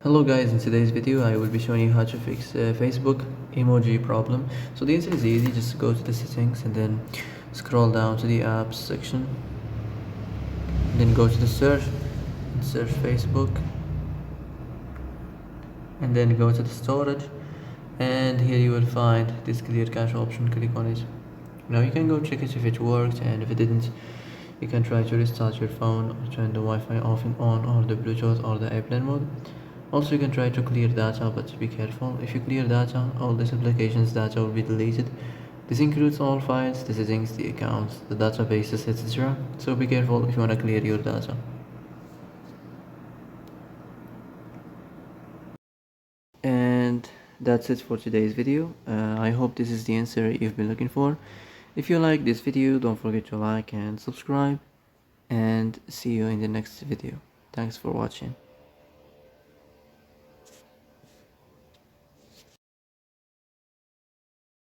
Hello guys, in today's video I will be showing you how to fix Facebook emoji problem. So the answer is easy, just go to the settings and then scroll down to the apps section, then go to the search and search Facebook, and then go to the storage, and here you will find this clear cache option. Click on it. Now you can go check it if it worked, and if it didn't you can try to restart your phone or turn the Wi-Fi off and on, or the Bluetooth or the airplane mode. Also, you can try to clear data, but be careful. If you clear data, all this application's data will be deleted. This includes all files, the settings, the accounts, the databases, etc. So be careful if you want to clear your data. And that's it for today's video. I hope this is the answer you've been looking for. If you like this video, don't forget to like and subscribe, and see you in the next video. Thanks for watching.